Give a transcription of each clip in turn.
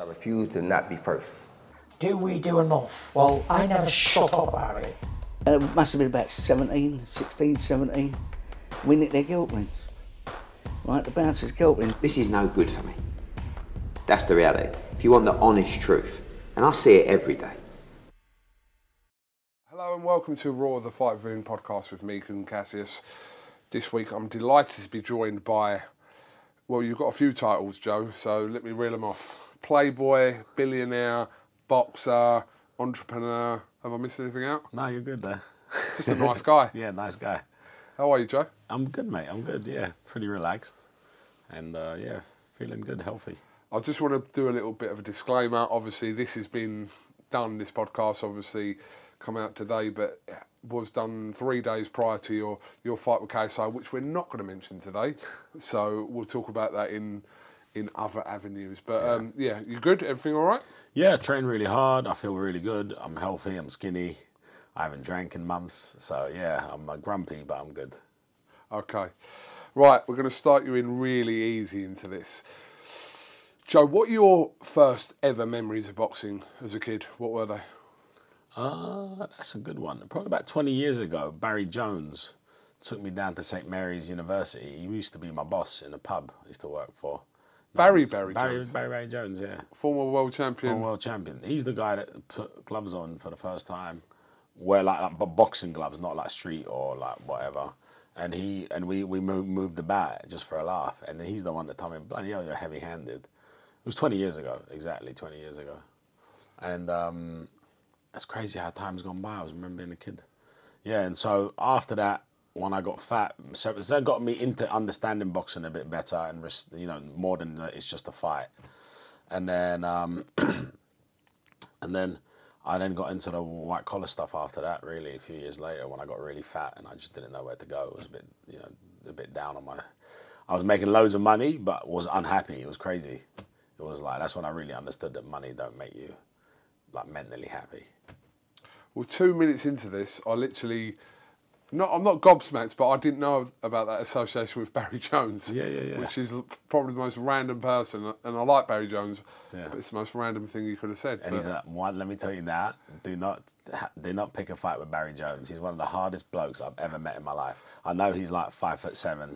refuse to not be first. Do we do enough? Well, I never shut up about it. It must have been about 16, 17. We nicked their guilt rings. Right, the bouncer's guilt ring. This is no good for me. That's the reality. If you want the honest truth, and I see it every day. Hello and welcome to Raw the Fight Viewing podcast with me, Kugan Cassius. This week I'm delighted to be joined by, well, you've got a few titles, Joe, so let me reel them off. Playboy, billionaire, boxer, entrepreneur. Have I missed anything out? No, you're good there. Just a nice guy. Yeah, nice guy. How are you, Joe? I'm good, mate. I'm good, yeah. Pretty relaxed. And, yeah, feeling good, healthy. I just want to do a little bit of a disclaimer. Obviously, this has been done, this podcast, obviously, come out today, but was done 3 days prior to your fight with KSI, which we're not going to mention today. So we'll talk about that in other avenues. But, yeah, you good? Everything all right? Yeah, train really hard. I feel really good. I'm healthy. I'm skinny. I haven't drank in months. So, yeah, I'm grumpy, but I'm good. Okay. Right, we're going to start you in really easy into this. Joe, what are your first ever memories of boxing as a kid? What were they? That's a good one. Probably about 20 years ago, Barry Jones took me down to St. Mary's University. He used to be my boss in a pub I used to work for. Barry Jones? Barry Jones, yeah. Former world champion. Former world champion. He's the guy that put gloves on for the first time. Wear like boxing gloves, not like street or like whatever. And we moved about just for a laugh. And he's the one that told me, bloody hell, you're heavy-handed. It was 20 years ago, exactly 20 years ago. And it's crazy how time's gone by. I was remember being a kid. Yeah, and so after that, when I got fat, so that got me into understanding boxing a bit better and, you know, more than it's just a fight. And then, I then got into the white collar stuff after that, really, a few years later when I got really fat and I just didn't know where to go. It was a bit, you know, a bit down on my... I was making loads of money, but was unhappy. It was crazy. It was like, that's when I really understood that money don't make you, like, mentally happy. Well, 2 minutes into this, I literally... I'm not gobsmacked, but I didn't know about that association with Barry Jones. Yeah. Which is probably the most random person, and I like Barry Jones, yeah. But it's the most random thing you could have said. And he's like, one, let me tell you now, do not pick a fight with Barry Jones. He's one of the hardest blokes I've ever met in my life. I know he's like 5'7",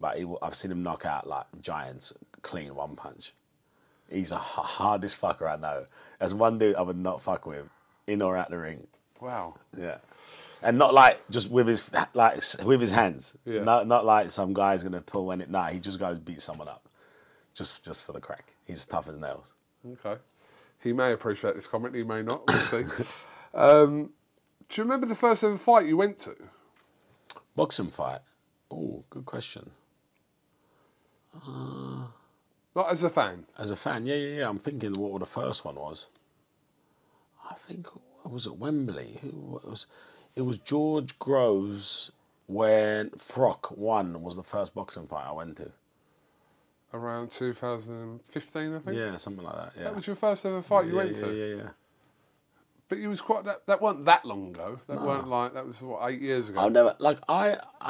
but I've seen him knock out like giants clean one punch. He's the hardest fucker I know. There's one dude I would not fuck with, in or out the ring. Wow. Yeah. And not like just with his hands. Yeah. Not like some guy's gonna pull when it. Nah, he just goes beat someone up, just for the crack. He's tough as nails. Okay. He may appreciate this comment. He may not. We'll see. Do you remember the first ever fight you went to? Boxing fight. Oh, good question. Not as a fan. As a fan, yeah. I'm thinking what the first one was. I think I was at Wembley. It was George Groves when Frock won was the first boxing fight I went to. Around 2015, I think? Yeah, something like that, yeah. That was your first ever fight you went to? Yeah. But you was quite, that weren't that long ago. That weren't like, that was what, 8 years ago? I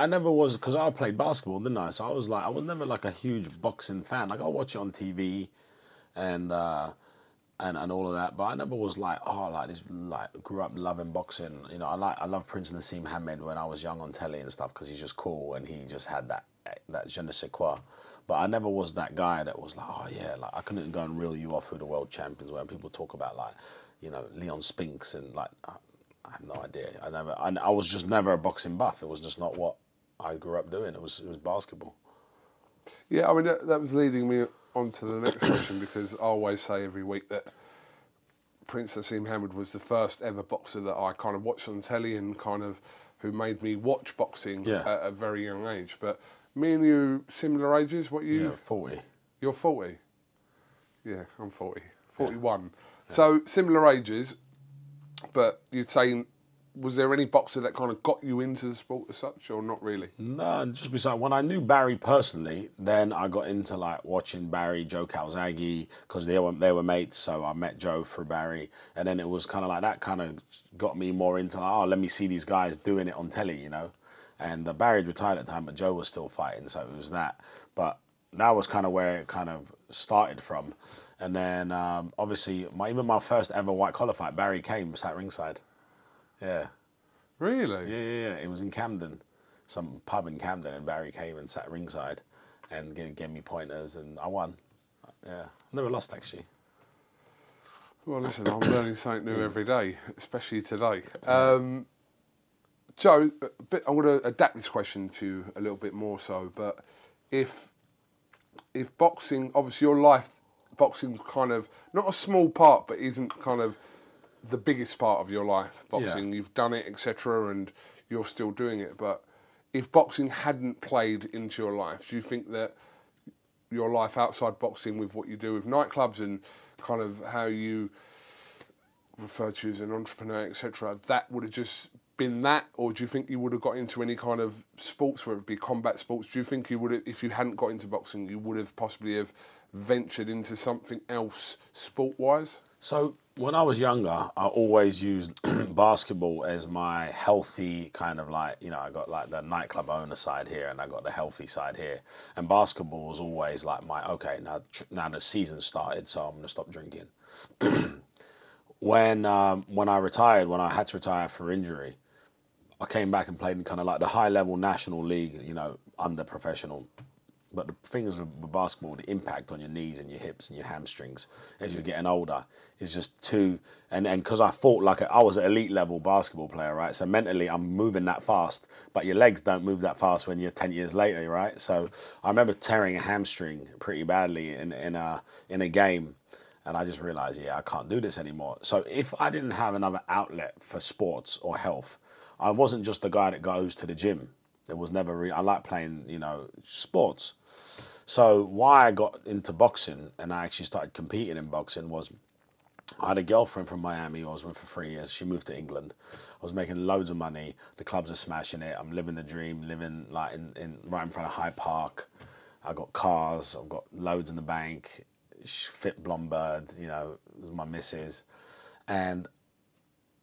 never was, because I played basketball, didn't I? So I was never like a huge boxing fan. Like I watch it on TV and all of that, but I never was like, grew up loving boxing. You know, I love Prince Nassim Hamed when I was young on telly and stuff because he's just cool and he just had that je ne sais quoi. But I never was that guy that was like, oh yeah, like I couldn't go and reel you off who the world champions were. And people talk about like, you know, Leon Spinks and like, I have no idea. I was just never a boxing buff. It was just not what I grew up doing. It was basketball. Yeah, I mean that was leading me on to the next question because I always say every week that Prince Nassim Hamed was the first ever boxer that I kind of watched on telly and kind of who made me watch boxing at a very young age. But me and you, similar ages, what you? Yeah, 40. You're 40? Yeah, I'm 40. 41. Yeah. So similar ages, but you'd say, was there any boxer that kind of got you into the sport as such, or not really? No, just besides, when I knew Barry personally, then I got into like watching Barry, Joe Calzaghe, because they were mates, so I met Joe through Barry, and then it was kind of like that kind of got me more into like, oh, let me see these guys doing it on telly, you know? And Barry had retired at the time, but Joe was still fighting, so it was that. But that was kind of where it kind of started from. And then obviously, even my first ever white collar fight, Barry came, sat ringside. Yeah. Really? Yeah. It was in Camden, some pub in Camden, and Barry came and sat ringside and gave me pointers, and I won. Yeah. Never lost, actually. Well, listen, I'm learning something new every day, especially today. Joe, I'm going to adapt this question to you a little bit more so, but if boxing, obviously your life, boxing's kind of, not a small part, but isn't kind of the biggest part of your life, boxing. Yeah. You've done it, etc., and you're still doing it, but if boxing hadn't played into your life, do you think that your life outside boxing with what you do with nightclubs and kind of how you refer to you as an entrepreneur, etc., that would have just been that? Or do you think you would have got into any kind of sports, whether it be combat sports? Do you think you would have, if you hadn't got into boxing, you would have possibly have ventured into something else sport-wise? So when I was younger, I always used basketball as my healthy kind of like, you know, I got like the nightclub owner side here and I got the healthy side here. And basketball was always like my, okay, now the season started, so I'm going to stop drinking. When I retired, when I had to retire for injury, I came back and played in kind of like the high level national league, you know, under professional. But the thing is with basketball, the impact on your knees and your hips and your hamstrings as you're getting older is just too, and because I fought like I was an elite level basketball player, right? So mentally I'm moving that fast, but your legs don't move that fast when you're 10 years later, right? So I remember tearing a hamstring pretty badly in a game, and I just realized, yeah, I can't do this anymore. So if I didn't have another outlet for sports or health, I wasn't just the guy that goes to the gym. It was never really, I like playing, you know, sports. So why I got into boxing and I actually started competing in boxing was I had a girlfriend from Miami I was with for 3 years. She moved to England. I was making loads of money. The clubs are smashing it. I'm living the dream, living like right in front of Hyde Park. I got cars. I've got loads in the bank. Fit blonde bird, you know, this is my missus. And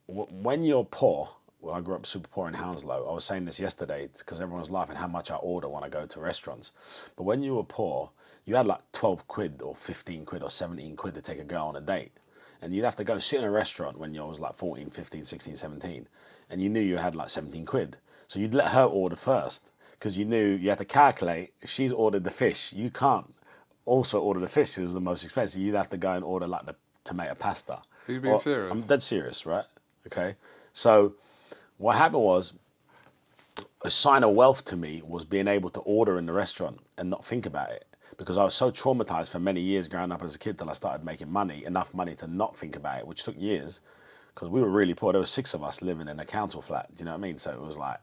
when you're poor, well, I grew up super poor in Hounslow. I was saying this yesterday because everyone was laughing how much I order when I go to restaurants. But when you were poor, you had like 12 quid or 15 quid or 17 quid to take a girl on a date. And you'd have to go sit in a restaurant when you was like 14, 15, 16, 17. And you knew you had like 17 quid. So you'd let her order first because you knew you had to calculate. If she's ordered the fish, you can't also order the fish. It was the most expensive. You'd have to go and order like the tomato pasta. Are you being serious? I'm dead serious, right? Okay. So what happened was, a sign of wealth to me was being able to order in the restaurant and not think about it. Because I was so traumatized for many years growing up as a kid till I started making money, enough money to not think about it, which took years. Because we were really poor. There were 6 of us living in a council flat. Do you know what I mean? So it was like,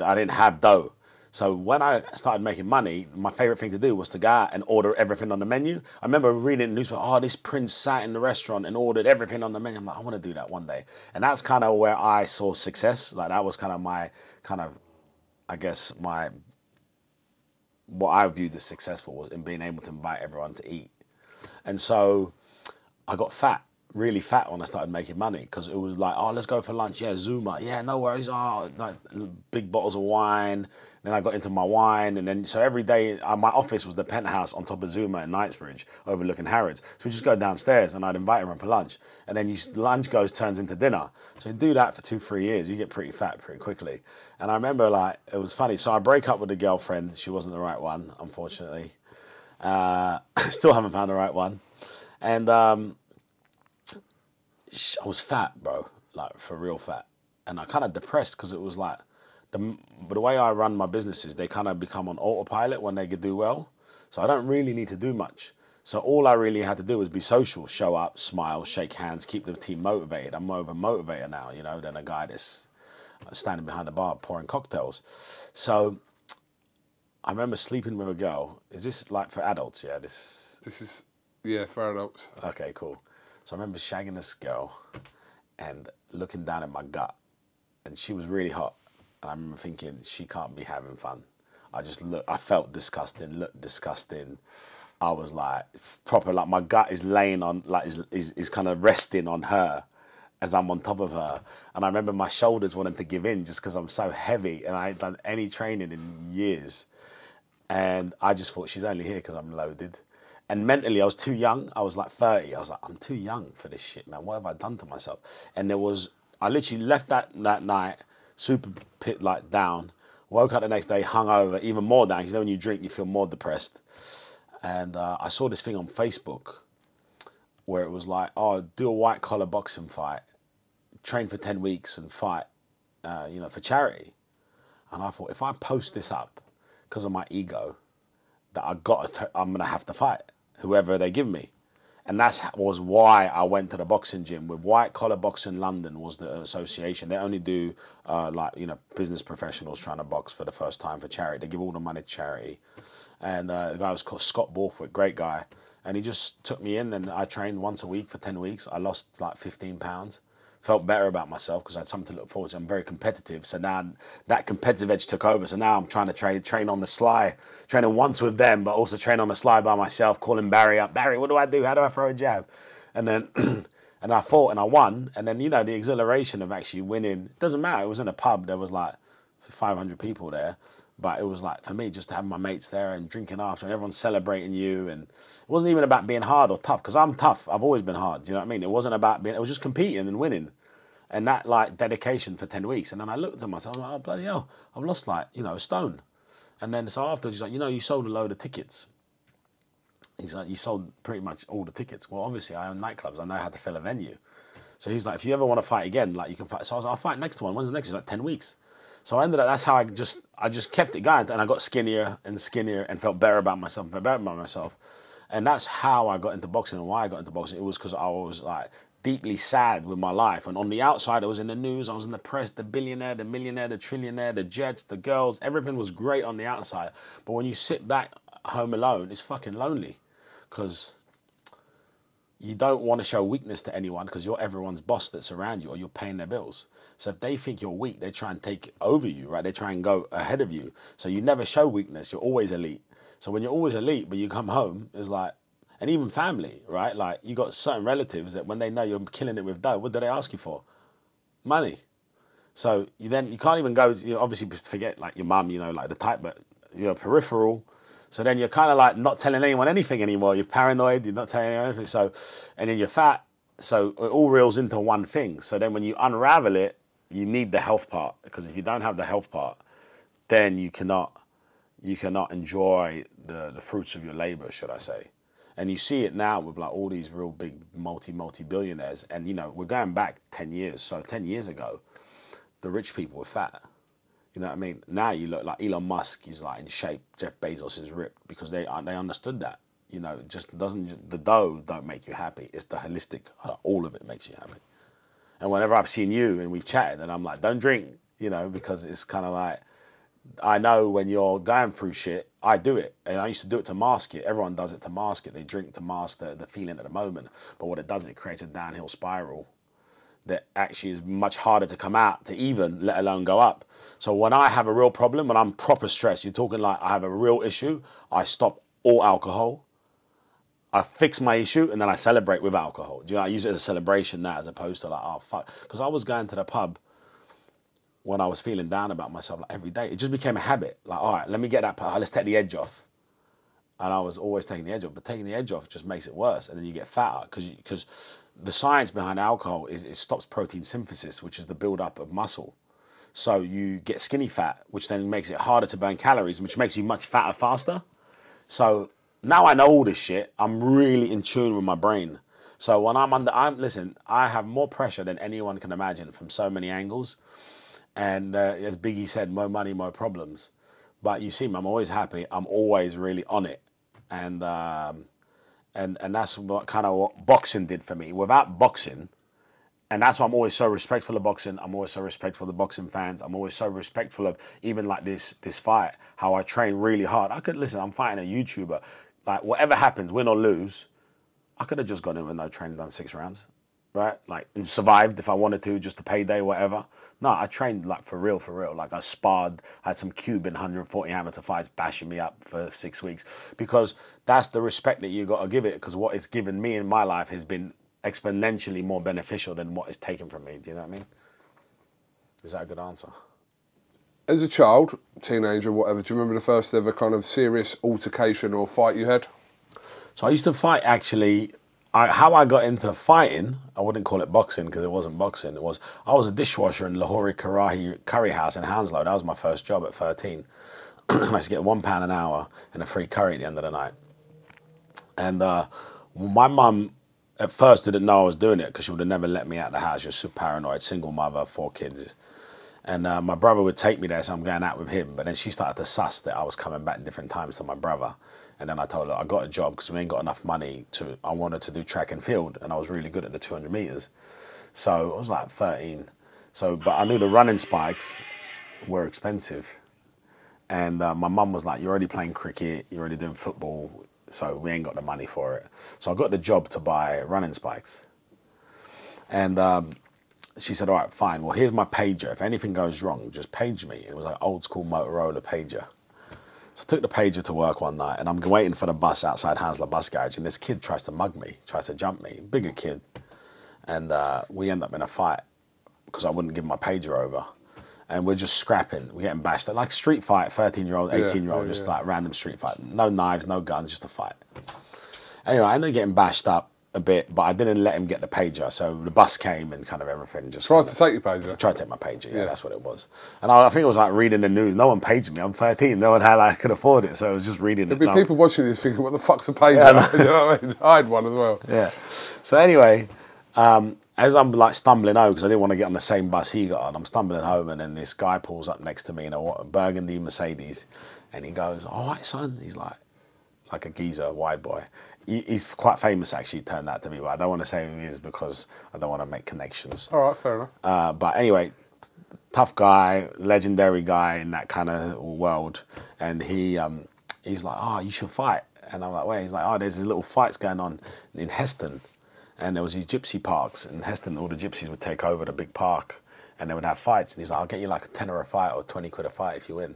I didn't have dough. So when I started making money, my favorite thing to do was to go out and order everything on the menu. I remember reading in the newspaper, oh, this prince sat in the restaurant and ordered everything on the menu. I'm like, I want to do that one day. And that's kind of where I saw success. Like that was kind of my, I guess, what I viewed as successful was in being able to invite everyone to eat. And so I got fat, really fat when I started making money because it was like, oh, let's go for lunch. Yeah, Zuma. Yeah, no worries. Oh, like big bottles of wine. Then I got into my wine. And then, so every day, my office was the penthouse on top of Zuma in Knightsbridge, overlooking Harrods. So we just go downstairs and I'd invite everyone for lunch. And then lunch turns into dinner. So you do that for 2-3 years, you get pretty fat pretty quickly. And I remember like, it was funny. So I break up with a girlfriend. She wasn't the right one, unfortunately. Still haven't found the right one. And I was fat, bro, like for real fat. And I kind of depressed because it was like, the way I run my businesses, they kind of become on autopilot when they do well. So I don't really need to do much. So all I really had to do was be social, show up, smile, shake hands, keep the team motivated. I'm more of a motivator now, you know, than a guy that's standing behind the bar pouring cocktails. So I remember sleeping with a girl. Is this like for adults? Yeah, This is, yeah, for adults. Okay, cool. So I remember shagging this girl and looking down at my gut, and she was really hot. And I remember thinking, she can't be having fun. I felt disgusting, looked disgusting. I was like, proper, like my gut is laying on, like is kind of resting on her as I'm on top of her. And I remember my shoulders wanting to give in just because I'm so heavy and I hadn't done any training in years. And I just thought, she's only here because I'm loaded. And mentally, I was too young. I was like 30. I was like, I'm too young for this shit, man. What have I done to myself? And I literally left that night, super like down. Woke up the next day, hungover, even more down. Because then when you drink, you feel more depressed. And I saw this thing on Facebook where it was like, oh, do a white collar boxing fight, train for 10 weeks and fight, for charity. And I thought, if I post this up because of my ego, that I'm going to have to fight whoever they give me. And that was why I went to the boxing gym. With White Collar Boxing London was the association. They only do business professionals trying to box for the first time for charity. They give all the money to charity. And the guy was called Scott Borthwick, great guy. And he just took me in, and I trained once a week for 10 weeks. I lost like 15 pounds. Felt better about myself because I had something to look forward to. I'm very competitive. So now that competitive edge took over. So now I'm trying to train on the sly, training once with them, but also train on the sly by myself, calling Barry up. Barry, what do I do? How do I throw a jab? And then, and I fought and I won. And then, the exhilaration of actually winning, it doesn't matter. It was in a pub. There was like 500 people there. But it was like, for me, just to have my mates there and drinking after and everyone's celebrating you. And it wasn't even about being hard or tough, because I'm tough. I've always been hard. Do you know what I mean? It wasn't about it was just competing and winning. And that like dedication for 10 weeks. And then I looked at myself, I'm like, oh, bloody hell, I've lost like, a stone. And then so afterwards, he's like, you sold a load of tickets. He's like, you sold pretty much all the tickets. Well, obviously I own nightclubs. I know how to fill a venue. So he's like, if you ever want to fight again, like you can fight. So I was like, I'll fight next one. When's the next? He's like, 10 weeks. So I ended up, that's how I just kept it going, and I got skinnier and skinnier and felt better about myself, And that's how I got into boxing, and why I got into boxing. It was because I was like deeply sad with my life. And on the outside, I was in the news, I was in the press, the billionaire, the millionaire, the trillionaire, the jets, the girls, everything was great on the outside. But when you sit back home alone, it's fucking lonely, because you don't want to show weakness to anyone because you're everyone's boss that's around you, or you're paying their bills. So if they think you're weak, they try and take over you, right? They try and go ahead of you. So you never show weakness. You're always elite. So when you're always elite, but you come home, it's like, and even family, right? Like you got certain relatives that when they know you're killing it with dough, what do they ask you for? Money. So you can't even go, obviously forget like your mum, like the type, but you're peripheral. So then you're kind of like not telling anyone anything anymore. You're paranoid, you're not telling anyone anything. So, and then you're fat. So it all reels into one thing. So then when you unravel it, you need the health part, because if you don't have the health part, then you cannot enjoy the fruits of your labor, should I say. And you see it now with like all these real big multi-billionaires. And we're going back 10 years. So 10 years ago, the rich people were fat. You know what I mean? Now you look like Elon Musk, he's like in shape. Jeff Bezos is ripped, because they understood that. It just doesn't, the dough don't make you happy. It's the holistic, all of it makes you happy. And whenever I've seen you and we've chatted, and I'm like, don't drink, because it's kind of like, I know when you're going through shit, I do it. And I used to do it to mask it. Everyone does it to mask it. They drink to mask the feeling at the moment. But what it does, it creates a downhill spiral that actually is much harder to come out, to even, let alone go up. So when I have a real problem, when I'm proper stressed, you're talking like I have a real issue, I stop all alcohol, I fix my issue, and then I celebrate with alcohol. I use it as a celebration now, as opposed to like, oh, fuck. Because I was going to the pub when I was feeling down about myself like every day. It just became a habit. Like, all right, let me get that part, let's take the edge off. And I was always taking the edge off, but taking the edge off just makes it worse. And then you get fatter, because the science behind alcohol is it stops protein synthesis, which is the build-up of muscle. So you get skinny fat, which then makes it harder to burn calories, which makes you much fatter faster. So now I know all this shit. I'm really in tune with my brain. So when listen, I have more pressure than anyone can imagine from so many angles. And as Biggie said, more money, more problems. But you see me, I'm always happy. I'm always really on it. And that's what boxing did for me. Without boxing, and that's why I'm always so respectful of boxing. I'm always so respectful of the boxing fans. I'm always so respectful of even like this fight, how I train really hard. I'm fighting a YouTuber. Like whatever happens, win or lose, I could have just gone in with no training, done 6 rounds, right? Like and survived if I wanted to, just a payday, whatever. No, I trained like for real. Like I sparred, I had some Cuban 140 amateur fights bashing me up for 6 weeks, because that's the respect that you got to give it, because what it's given me in my life has been exponentially more beneficial than what is taken from me. Do you know what I mean? Is that a good answer? As a child, teenager, whatever, do you remember the first ever kind of serious altercation or fight you had? So I used to fight actually. How I got into fighting, I wouldn't call it boxing because it wasn't boxing. I was a dishwasher in Lahori Curry House in Hounslow. That was my first job at 13. I used to get £1 an hour and a free curry at the end of the night. And my mum at first didn't know I was doing it because she would have never let me out of the house. She was super paranoid, single mother, 4 kids. And my brother would take me there, so I'm going out with him. But then she started to suss that I was coming back different times to my brother. And then I told her I got a job because we ain't got enough money I wanted to do track and field, and I was really good at the 200 meters. So I was like 13. But I knew the running spikes were expensive. And my mum was like, you're already playing cricket, you're already doing football, so we ain't got the money for it. So I got the job to buy running spikes. And she said, all right, fine. Well, here's my pager. If anything goes wrong, just page me. It was like old school Motorola pager. So I took the pager to work one night, and I'm waiting for the bus outside Hounslow bus garage, and this kid tries to mug me, tries to jump me, bigger kid. And we end up in a fight because I wouldn't give my pager over. And we're just scrapping, we're getting bashed. Like street fight, 13-year-old, 18-year-old, just like random street fight. No knives, no guns, just a fight. Anyway, I ended up getting bashed up a bit, but I didn't let him get the pager. So the bus came and kind of everything just... Tried to take your pager? Tried to take my pager, yeah, that's what it was. And I think it was like reading the news. No one paged me. I'm 13. No one had, I could afford it. So it was just reading it. There'd be people watching this thinking, what the fuck's a pager? Yeah, you know what I mean? I had one as well. Yeah. So anyway, as I'm like stumbling home, because I didn't want to get on the same bus he got on, I'm stumbling home, and then this guy pulls up next to me in a burgundy Mercedes, and he goes, all right, son. He's like a geezer, a wide boy. He's quite famous, actually, turned out to be, but I don't want to say who he is because I don't want to make connections. All right, fair enough. But anyway, tough guy, legendary guy in that kind of world, and he's like, oh, you should fight. And I'm like, wait. He's like, oh, there's these little fights going on in Heston, and there was these gypsy parks in Heston. All the gypsies would take over the big park, and they would have fights. And he's like, I'll get you like a tenner a fight or 20 quid a fight if you win.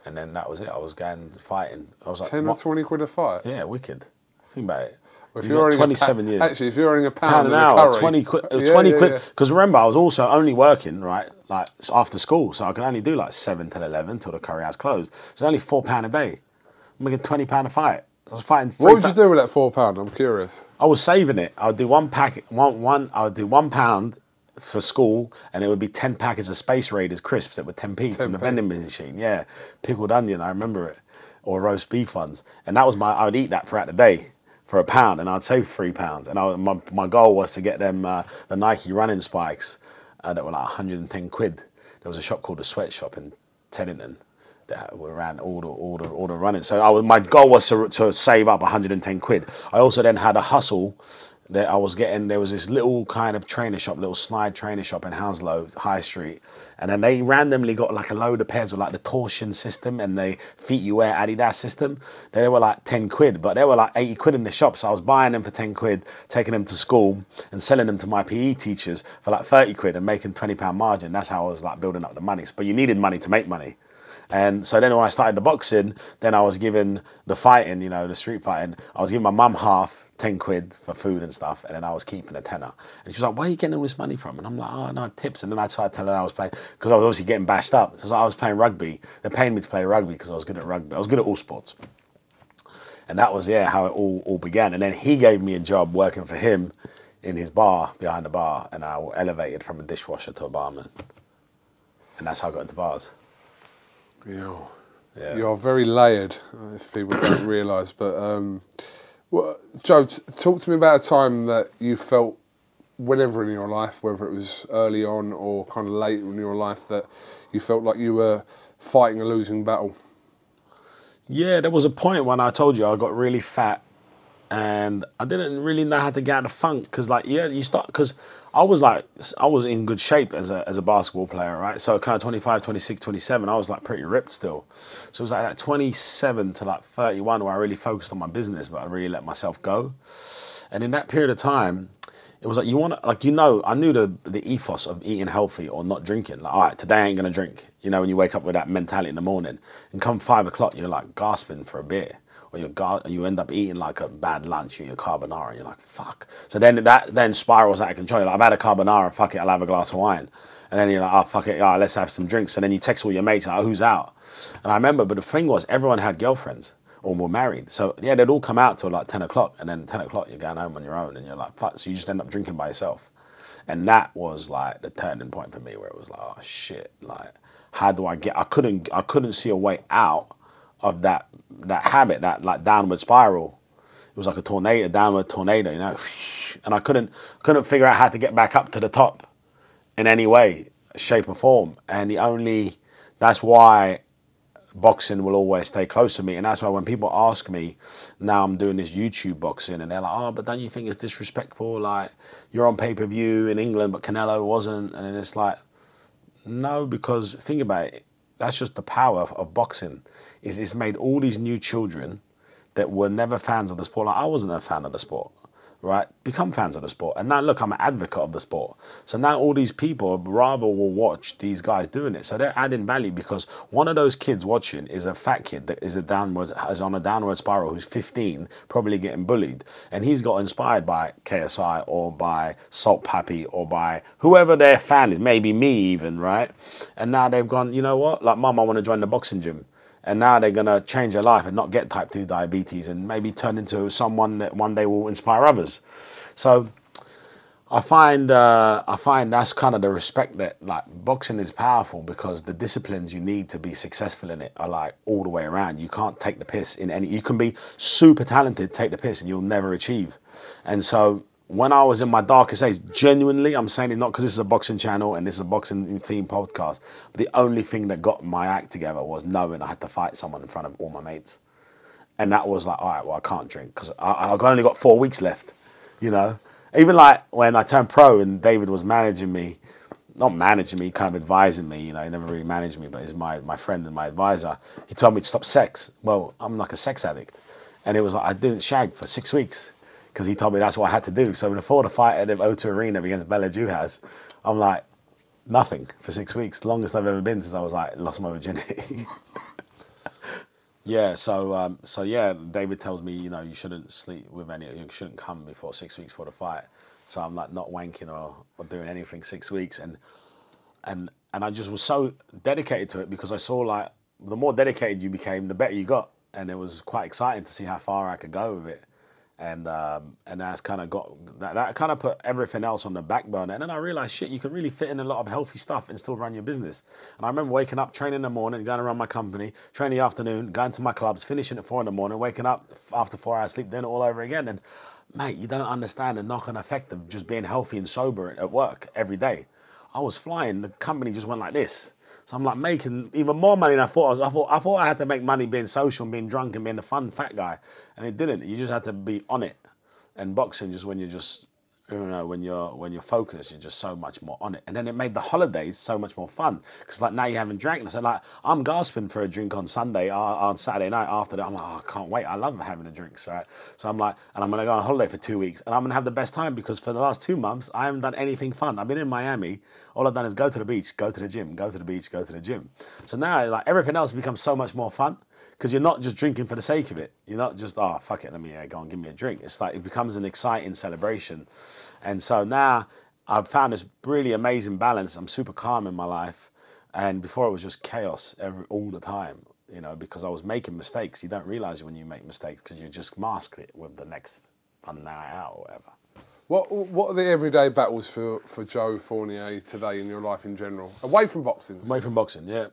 And then that was it. I was going fighting. I was like, 10 or 20 quid a fight? Yeah, wicked. Think about it. Well, if you're 27 years. Actually, if you're earning £1 an hour, curry, 20 quid. Yeah, 20 yeah, quid. yeah. Because remember, I was also only working, right, like after school. So I could only do like 7 till 11 till the curry house closed. So it's only £4 a day. I'm making £20 a fight. I was fighting. What would you do with that £4? I'm curious. I was saving it. I would do I would do £1 for school, and it would be 10 packets of Space Raiders crisps that were 10p from the vending machine. Yeah, pickled onion, I remember it, or roast beef ones, and that was I would eat that throughout the day for £1, and I'd save £3. And my goal was to get them the Nike running spikes that were like 110 quid. There was a shop called the Sweatshop in Teddington that were around all the running. So my goal was to save up 110 quid. I also then had a hustle that I was getting. There was this little kind of trainer shop, little slide trainer shop in Hounslow High Street, and then they randomly got like a load of pairs of like the torsion system and the feet you wear Adidas system. They were like 10 quid, but they were like 80 quid in the shop. So I was buying them for 10 quid, taking them to school and selling them to my PE teachers for like 30 quid and making £20 margin. That's how I was like building up the money. But you needed money to make money. And so then when I started the boxing, then I was given the fighting, you know, the street fighting. I was giving my mum half, 10 quid for food and stuff, and then I was keeping a tenner. And she was like, where are you getting all this money from? And I'm like, oh, no, tips. And then I started telling her I was playing, because I was obviously getting bashed up. So I was playing rugby. They're paying me to play rugby because I was good at rugby. I was good at all sports. And that was, yeah, how it all began. And then he gave me a job working for him in his bar, behind the bar, and I elevated from a dishwasher to a barman. And that's how I got into bars. Yeah. Yeah. You're very layered, if people don't realise. But, Joe, talk to me about a time that you felt, whenever in your life, whether it was early on or kind of late in your life, that you felt like you were fighting a losing battle. Yeah, there was a point when I told you I got really fat and I didn't really know how to get out of the funk because, like, yeah, you start, because I was in good shape as a basketball player, right? So kind of 25, 26, 27, I was like pretty ripped still. So it was like that 27 to like 31 where I really focused on my business, but I really let myself go. And in that period of time, it was like you want to, like, you know, I knew the ethos of eating healthy or not drinking. Like, all right, today I ain't going to drink. You know, when you wake up with that mentality in the morning and come 5 o'clock, you're like gasping for a beer. Or or you end up eating like a bad lunch, your carbonara, and you're like, fuck. So then spirals out of control. You're like, I've had a carbonara, fuck it, I'll have a glass of wine. And then you're like, oh, fuck it, let's have some drinks. And then you text all your mates, like, who's out? And I remember, but the thing was, everyone had girlfriends or were married. So yeah, they'd all come out till like 10 o'clock. And then 10 o'clock, you're going home on your own. And you're like, fuck. So you just end up drinking by yourself. And that was like the turning point for me, where it was like, oh shit, like, how do I get, I couldn't see a way out of that habit, that like downward spiral. It was like a tornado, downward tornado, you know? And I couldn't figure out how to get back up to the top in any way, shape or form. And that's why boxing will always stay close to me. And that's why when people ask me, now I'm doing this YouTube boxing, and they're like, oh, but don't you think it's disrespectful? Like, you're on pay-per-view in England, but Canelo wasn't. And then it's like, no, because think about it. That's just the power of boxing. It's made all these new children that were never fans of the sport. Like, I wasn't a fan of the sport, right? Become fans of the sport. And now, look, I'm an advocate of the sport. So now all these people rather will watch these guys doing it. So they're adding value, because one of those kids watching is a fat kid that is on a downward spiral, who's 15, probably getting bullied. And he's got inspired by KSI or by Salt Pappy or by whoever their fan is, maybe me even, right? And now they've gone, you know what? Like, Mum, I want to join the boxing gym. And now they're going to change their life and not get type 2 diabetes, and maybe turn into someone that one day will inspire others. So I find that's kind of the respect that, like, boxing is powerful, because the disciplines you need to be successful in it are like all the way around. You can't take the piss in any, you can be super talented, take the piss, and you'll never achieve. And so when I was in my darkest days, genuinely, I'm saying it not because this is a boxing channel and this is a boxing themed podcast, but the only thing that got my act together was knowing I had to fight someone in front of all my mates. And that was like, all right, well, I can't drink because I've only got 4 weeks left, you know? Even like when I turned pro and David was managing me, not managing me, kind of advising me, you know, he never really managed me, but he's my friend and my advisor. He told me to stop sex. Well, I'm like a sex addict. And it was like, I didn't shag for 6 weeks, because he told me that's what I had to do. So before the fight at the O2 Arena against Bella Juhas, I'm like, nothing for 6 weeks. The longest I've ever been since I was like, lost my virginity. Yeah, so yeah, David tells me, you know, you shouldn't sleep with you shouldn't come before 6 weeks for the fight. So I'm like not wanking or doing anything 6 weeks. And I just was so dedicated to it, because I saw, like, the more dedicated you became, the better you got. And it was quite exciting to see how far I could go with it. And that's kind of that kind of put everything else on the back burner. And then I realized, shit, you can really fit in a lot of healthy stuff and still run your business. And I remember waking up, training in the morning, going around my company, training in the afternoon, going to my clubs, finishing at 4 in the morning, waking up after 4 hours sleep, doing it all over again. And mate, you don't understand the knock-on effect of just being healthy and sober at work every day. I was flying, the company just went like this. So I'm like making even more money than I thought. I thought I had to make money being social and being drunk and being the fun fat guy, and it didn't. You just had to be on it. And boxing, just when you're just, you know, when you're focused, you're just so much more on it. And then it made the holidays so much more fun, because like now you haven't drank. And so like I'm gasping for a drink on Sunday, on Saturday night after that. I'm like, oh, I can't wait. I love having a drink. So I'm like, and I'm gonna go on holiday for 2 weeks, and I'm gonna have the best time, because for the last 2 months I haven't done anything fun. I've been in Miami. All I've done is go to the beach, go to the gym, go to the beach, go to the gym. So now like everything else becomes so much more fun, because you're not just drinking for the sake of it. You're not just, oh, fuck it, let me go and give me a drink. It's like it becomes an exciting celebration. And so now I've found this really amazing balance. I'm super calm in my life. And before it was just chaos all the time, you know, because I was making mistakes. You don't realize when you make mistakes, because you just mask it with the next fun night out or whatever. What are the everyday battles for Joe Fournier today in your life in general? Away from boxing. Away from boxing, yeah.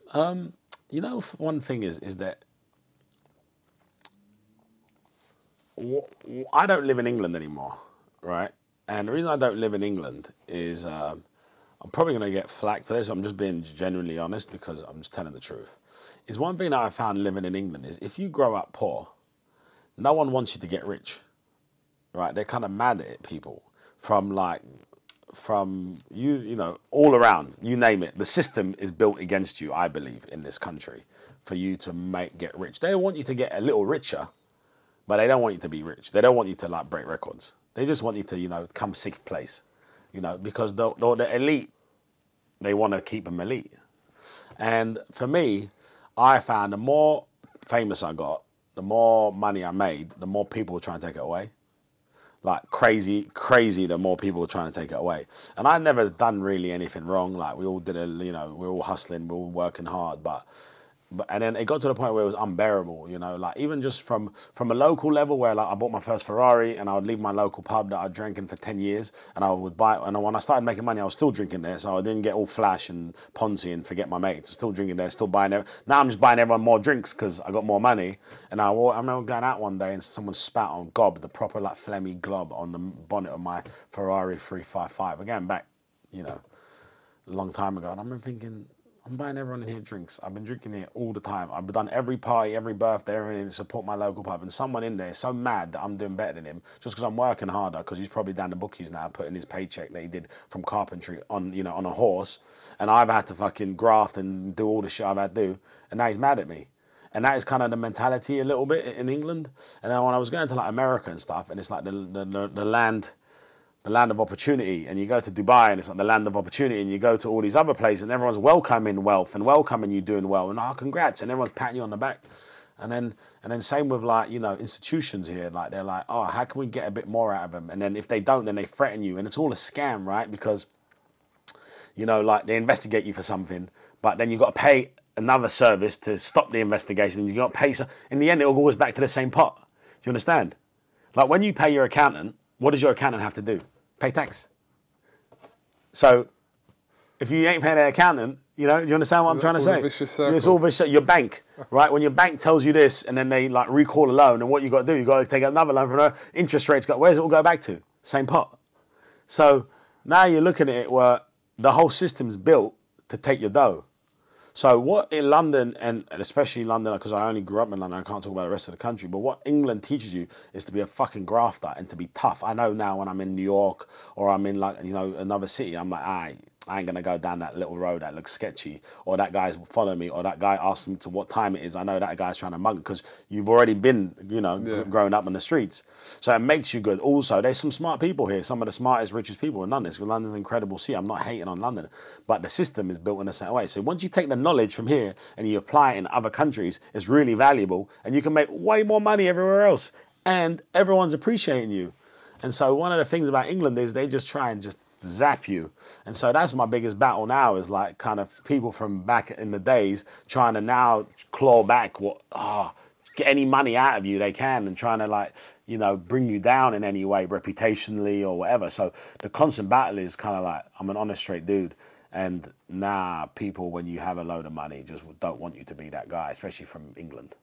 You know, one thing is that I don't live in England anymore, right? And the reason I don't live in England is I'm probably going to get flack for this. I'm just being genuinely honest, because I'm just telling the truth. Is one thing that I found living in England is if you grow up poor, no one wants you to get rich, right? They're kind of mad at people from you know, all around, you name it. The system is built against you, I believe, in this country for you to get rich. They want you to get a little richer, but they don't want you to be rich. They don't want you to like break records. They just want you to, you know, come 6th place, you know, because the elite, they want to keep them elite. And for me, I found the more famous I got, the more money I made, the more people were trying to take it away. Like crazy, the more people were trying to take it away. And I never done really anything wrong. Like we all did we were all hustling, we were all working hard, but and then it got to the point where it was unbearable, like even just from a local level where like I bought my first Ferrari and I would leave my local pub that I'd drank in for 10 years and I would buy, and when I started making money, I was still drinking there. So I didn't get all flash and Ponzi and forget my mates. Still drinking there, still buying there. Now I'm just buying everyone more drinks because I got more money. And I remember going out one day and someone spat on gob, the proper like phlegmy glob on the bonnet of my Ferrari 355. Again, back, a long time ago. And I remember thinking, I'm buying everyone in here drinks. I've been drinking here all the time. I've done every party, every birthday, everything to support my local pub. And someone in there is so mad that I'm doing better than him just because I'm working harder, because he's probably down the bookies now putting his paycheck that he did from carpentry on, on a horse. And I've had to fucking graft and do all the shit I've had to do. And now he's mad at me. And that is kind of the mentality a little bit in England. And then when I was going to like America and stuff, and it's like the land of opportunity, and you go to Dubai and it's like the land of opportunity, and you go to all these other places and everyone's welcoming wealth and welcoming you doing well and congrats, and everyone's patting you on the back. And then same with like, institutions here, like they're like, oh, how can we get a bit more out of them? And then if they don't, then they threaten you, and it's all a scam, right? Because, like they investigate you for something, but then you've got to pay another service to stop the investigation, and you've got to pay, in the end it all goes back to the same pot. Do you understand? Like when you pay your accountant, what does your accountant have to do? Pay tax. So if you ain't paying an accountant, do you understand what I'm trying to say? It's all vicious. Your bank, right? When your bank tells you this and then they like recall a loan, and what you got to do, you got to take another loan from her. Interest rates where's it all go back to? Same pot. So now you're looking at it where the whole system's built to take your dough. So what in London, and especially London, because I only grew up in London, I can't talk about the rest of the country, but what England teaches you is to be a fucking grafter and to be tough. I know now when I'm in New York or I'm in like, another city, I'm like, I ain't going to go down that little road that looks sketchy, or that guy's following me, or that guy asked me to what time it is. I know that guy's trying to mug, because you've already been, growing up in the streets. So it makes you good. Also, there's some smart people here, some of the smartest, richest people in London. London's an incredible city. I'm not hating on London, but the system is built in a certain way. So once you take the knowledge from here and you apply it in other countries, it's really valuable, and you can make way more money everywhere else, and everyone's appreciating you. And so one of the things about England is they just try and just zap you. And so that's my biggest battle now, is like kind of people from back in the days trying to now claw back get any money out of you they can, and trying to like, bring you down in any way, reputationally or whatever. So the constant battle is kind of like, I'm an honest, straight dude. And people, when you have a load of money, just don't want you to be that guy, especially from England.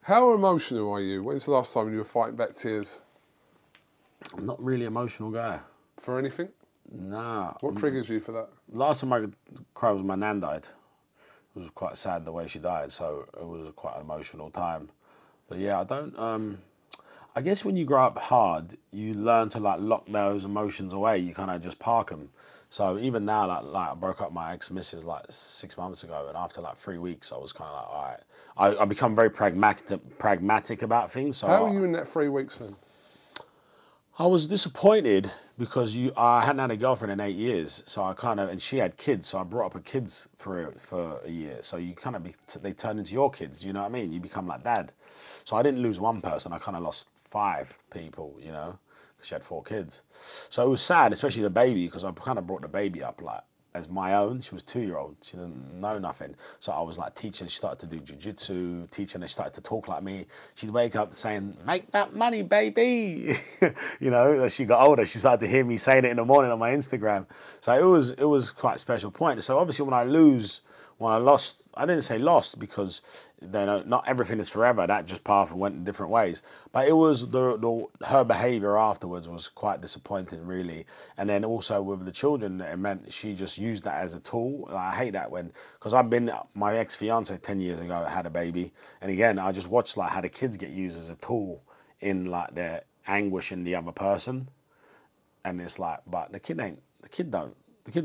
How emotional are you? When's the last time you were fighting back tears? I'm not really an emotional guy. For anything? Nah. What triggers you for that? Last time I could cry was my nan died. It was quite sad the way she died, so it was quite an emotional time. But yeah, I don't... I guess when you grow up hard, you learn to like lock those emotions away. You kind of just park them. So even now, like I broke up with my ex-missus like 6 months ago, and after like 3 weeks, I was kind of like, all right. I become very pragmatic about things. So how are you in that 3 weeks then? I was disappointed because I hadn't had a girlfriend in 8 years, so and she had kids, so I brought up her kids for a year. So you kind of they turn into your kids, you know what I mean? You become like dad. So I didn't lose one person, I kind of lost 5 people, because she had 4 kids. So it was sad, especially the baby, because I kind of brought the baby up like as my own. She was 2-year-old. She didn't know nothing. So I was like teaching. She started to do jiu-jitsu, teaching her. She started to talk like me. She'd wake up saying, "Make that money, baby." As she got older, she started to hear me saying it in the morning on my Instagram. So it was quite a special point. So obviously when I lost, I didn't say lost because not everything is forever. That just path went in different ways. But it was her behaviour afterwards was quite disappointing, really. And then also with the children, it meant she just used that as a tool. I hate that because my ex-fiance 10 years ago had a baby. And again, I just watched like how the kids get used as a tool in like their anguish in the other person. And it's like, but the kid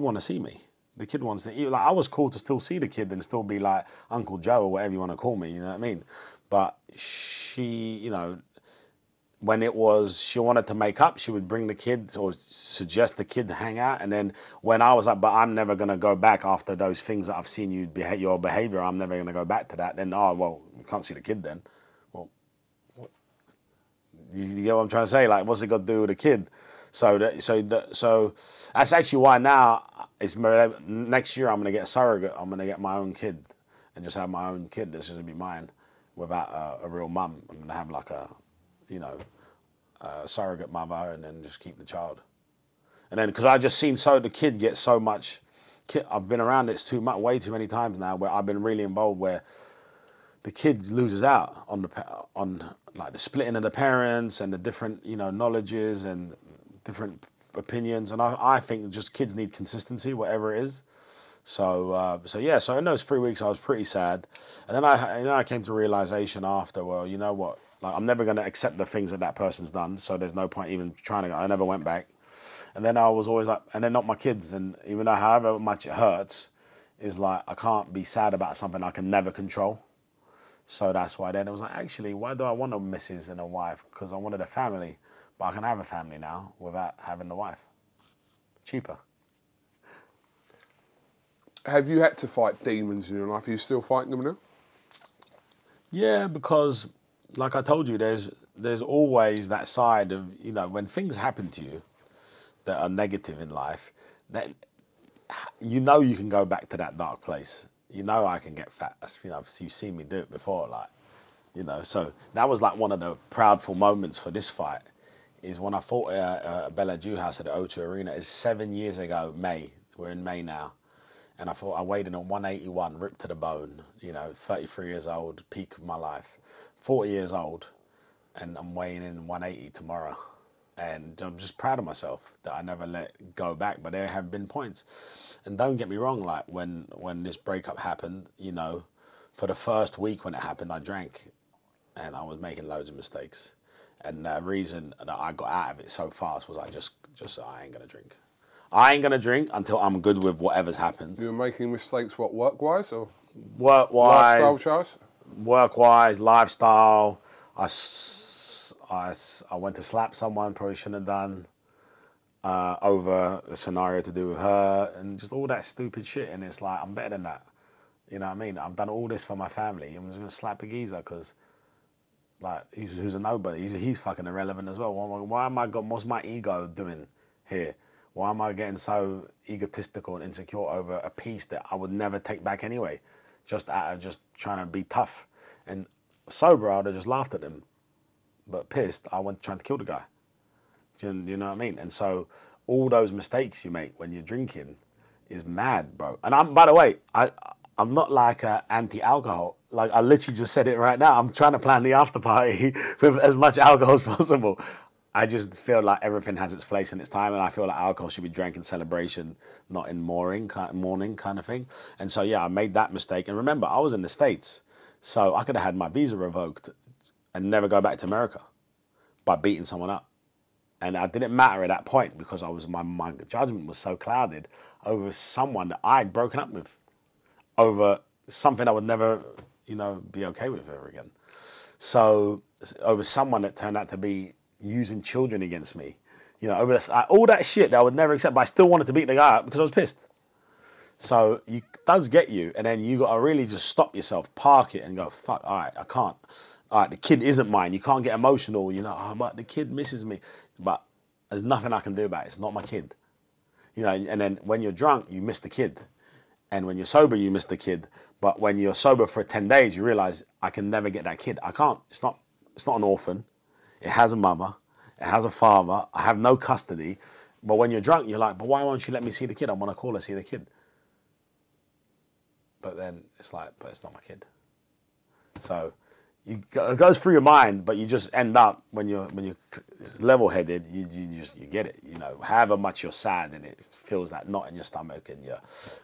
want to see me. The kid wants to eat. Like, I was cool to still see the kid and still be like Uncle Joe or whatever you want to call me, you know what I mean? But she, when she wanted to make up, she would bring the kid or suggest the kid to hang out. And then when I was like, but I'm never going to go back after those things that I've seen your behavior, I'm never going to go back to that. Then, you can't see the kid then. Well, You get what I'm trying to say? Like, what's it got to do with a kid? So that's actually why now next year I'm gonna get a surrogate. I'm gonna get my own kid and just have my own kid. This is gonna be mine without a real mum. I'm gonna have like a surrogate mother and then just keep the child. And then because I just seen the kid get so much. I've been around it way too many times now where I've been really involved where the kid loses out on like the splitting of the parents and the different knowledges and different opinions, and I think just kids need consistency, whatever it is. So in those 3 weeks I was pretty sad, and then I came to realization after, well, you know what, like I'm never going to accept the things that person's done, so there's no point even trying to. I never went back, and then I was always like, and they're not my kids, and even though however much it hurts, is like I can't be sad about something I can never control. So that's why then it was like, actually, why do I want a missus and a wife? Because I wanted a family, but I can have a family now without having the wife. Cheaper. Have you had to fight demons in your life? Are you still fighting them now? Yeah, because like I told you, there's always that side of, when things happen to you that are negative in life, that you can go back to that dark place. I can get fat. You've seen me do it before, so that was like one of the proudful moments for this fight, is when I fought at Bella House at the O2 Arena. It's 7 years ago, May. We're in May now. And I weighed in at 181, ripped to the bone, 33 years old, peak of my life. 40 years old, and I'm weighing in 180 tomorrow. And I'm just proud of myself that I never let go back, but there have been points. And don't get me wrong, like when this breakup happened, for the first week when it happened, I drank and I was making loads of mistakes. And the reason that I got out of it so fast was I ain't gonna drink. I ain't gonna drink until I'm good with whatever's happened. You were making mistakes, what, work-wise or? Work-wise. Lifestyle-wise? Work-wise, lifestyle. I went to slap someone, probably shouldn't have done, over a scenario to do with her, and just all that stupid shit. And it's like, I'm better than that. You know what I mean? I've done all this for my family. I'm just going to slap a geezer because, like, who's a nobody. He's fucking irrelevant as well. What's my ego doing here? Why am I getting so egotistical and insecure over a piece that I would never take back anyway? Just out of just trying to be tough. And sober, I'd have just laughed at him. But pissed, I went trying to kill the guy. You know what I mean? And so all those mistakes you make when you're drinking is mad, bro. And by the way, I'm not like anti-alcohol. Like, I literally just said it right now. I'm trying to plan the after party with as much alcohol as possible. I just feel like everything has its place and its time, and I feel like alcohol should be drank in celebration, not in mourning kind of thing. And so, yeah, I made that mistake. And remember, I was in the States, so I could have had my visa revoked and never go back to America by beating someone up. And it didn't matter at that point because my judgment was so clouded over someone that I'd broken up with, over something I would never, be okay with ever again. So over someone that turned out to be using children against me, over all that shit that I would never accept, but I still wanted to beat the guy up because I was pissed. So it does get you, and then you got to really just stop yourself, park it, and go, fuck, all right, I can't. All right, the kid isn't mine. You can't get emotional, but the kid misses me. But there's nothing I can do about it. It's not my kid. And then when you're drunk, you miss the kid. And when you're sober, you miss the kid. But when you're sober for 10 days, you realize I can never get that kid. I can't. It's not an orphan. It has a mother. It has a father. I have no custody. But when you're drunk, you're like, but why won't you let me see the kid? I want to call her, see the kid. But then it's like, but it's not my kid. So it goes through your mind, but you just end up when you're level-headed, you get it. However much you're sad and it feels that knot in your stomach and you're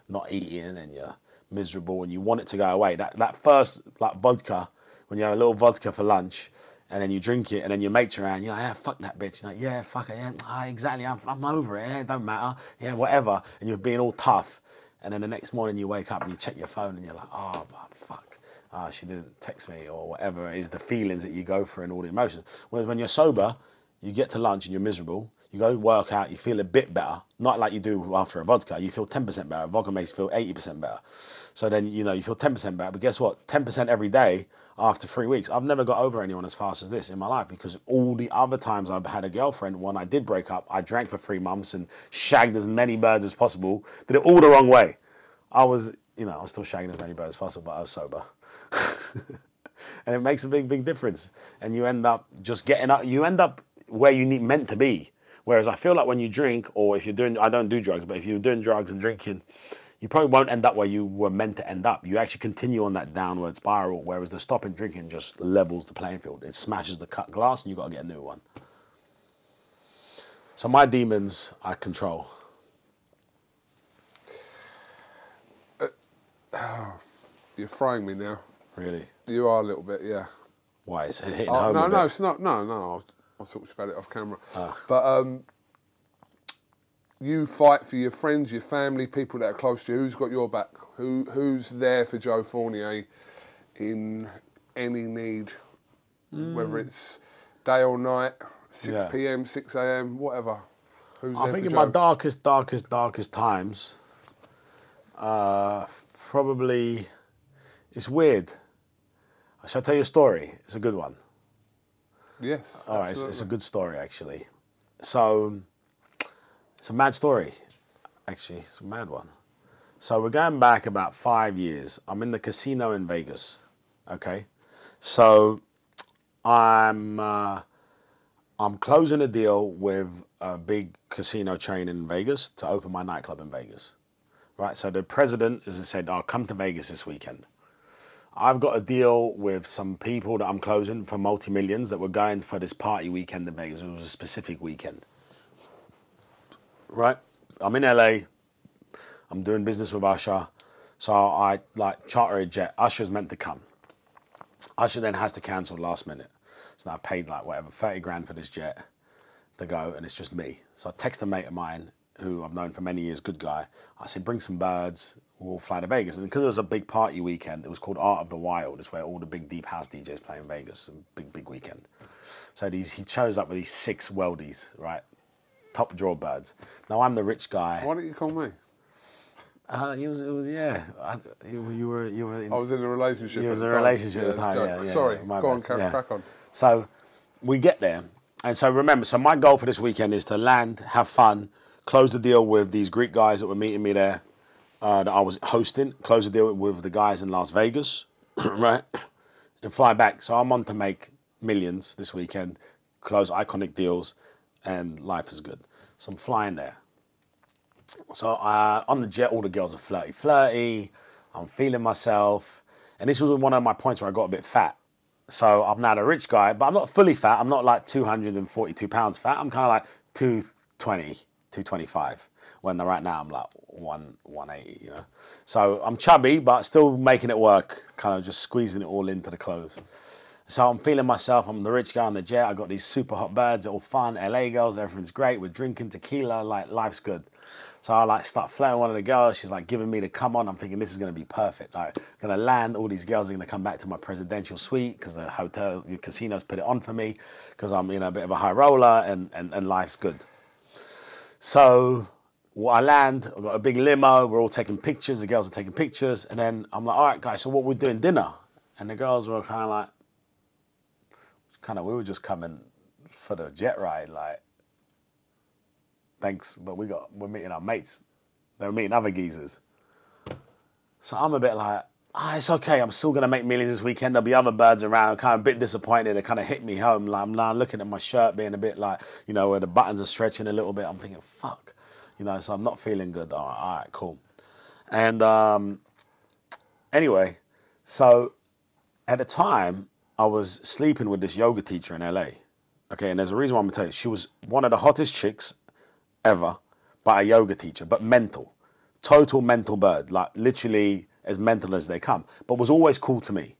not eating and you're miserable and you want it to go away. That first like vodka, when you have a little vodka for lunch and then you drink it and then your mates around, you're like, yeah, fuck that bitch. You're like, yeah, fuck it, yeah, exactly, I'm over it, it don't matter, yeah, whatever. And you're being all tough. And then the next morning you wake up and you check your phone and you're like, oh, fuck. She didn't text me or whatever it is, the feelings that you go through and all the emotions. Whereas when you're sober, you get to lunch and you're miserable. You go work out, you feel a bit better. Not like you do after a vodka. You feel 10% better. Vodka makes you feel 80% better. So then, you know, you feel 10% better. But guess what? 10% every day after 3 weeks. I've never got over anyone as fast as this in my life, because all the other times I've had a girlfriend, when I did break up, I drank for 3 months and shagged as many birds as possible. Did it all the wrong way. I was still shagging as many birds as possible, but I was sober. And it makes a big, big difference. And you end up just getting up. You end up where you meant to be. Whereas I feel like when you drink, or if you're doing, I don't do drugs, but if you're doing drugs and drinking, you probably won't end up where you were meant to end up. You actually continue on that downward spiral, whereas the stopping drinking just levels the playing field. It smashes the cut glass and you've got to get a new one. So my demons, I control. You're throwing me now. Really? You are a little bit, yeah. Why? It's hitting home no, a no, bit. it's not. No. I'll talk to you about it off camera. But you fight for your friends, your family, people that are close to you. Who's got your back? Who's there for Joe Fournier in any need, whether it's day or night, 6 p.m., 6 a.m., whatever. Who's there I think for in Joe? my darkest times, probably, it's weird. Shall I tell you a story? It's a good one. Yes. All right, it's a good story, actually. So, it's a mad story, actually. It's a mad one. So, we're going back about 5 years. I'm in the casino in Vegas, okay? So, I'm closing a deal with a big casino chain in Vegas to open my nightclub in Vegas, right? So, the president, as I said, I'll come to Vegas this weekend. I've got a deal with some people that I'm closing for multi-millions that were going for this party weekend in Vegas. It was a specific weekend, right? I'm in LA. I'm doing business with Usher. So I charter a jet. Usher's meant to come. Usher then has to cancel last minute. So I paid 30 grand for this jet to go, and it's just me. So I text a mate of mine who I've known for many years, good guy. I said, bring some birds. We'll fly to Vegas. And because it was a big party weekend, it was called Art of the Wild. It's where all the big deep house DJs play in Vegas. A big weekend. So he chose up with these 6 worldies, right? Top draw birds. Now I'm the rich guy. Why don't you call me? You were in, I was in a relationship. you was at in the a time. relationship at the time. Yeah, Sorry, my go on, bad. crack on. So we get there. And so remember, so my goal for this weekend is to land, have fun, close the deal with these Greek guys that were meeting me there, that I was hosting, close the deal with the guys in Las Vegas, right? And fly back. So I'm on to make millions this weekend, close iconic deals, and life is good. So I'm flying there. So on the jet, all the girls are flirty. I'm feeling myself. And this was one of my points where I got a bit fat. So I'm now a rich guy, but I'm not fully fat. I'm not like 242 pounds fat. I'm kind of like 220, 225. When right now I'm like 180, you know. So I'm chubby, but still making it work, kind of just squeezing it all into the clothes. So I'm feeling myself. I'm the rich guy on the jet. I got these super hot birds. They're all fun. LA girls, everything's great. We're drinking tequila. Like, life's good. So I start flirting one of the girls. She's like giving me the come on. I'm thinking this is going to be perfect. Like, going to land. All these girls are going to come back to my presidential suite because the casinos put it on for me because I'm, a bit of a high roller and life's good. So I land. I've got a big limo. We're all taking pictures. The girls are taking pictures. And then I'm like, all right, guys, so what we're doing dinner? And the girls were kind of like, we were just coming for the jet ride, like, thanks, but we're meeting our mates. They were meeting other geezers. So I'm a bit like, it's okay, I'm still gonna make millions this weekend. There'll be other birds around, kind of a bit disappointed. It kind of hit me home. Like, I'm now looking at my shirt being a bit like, where the buttons are stretching a little bit. I'm thinking, fuck, so I'm not feeling good. All right, cool. And anyway, so at the time, I was sleeping with this yoga teacher in LA. Okay, and there's a reason why I'm gonna tell you. She was one of the hottest chicks ever, but a yoga teacher, but mental. Total mental bird, like literally as mental as they come, but was always cool to me.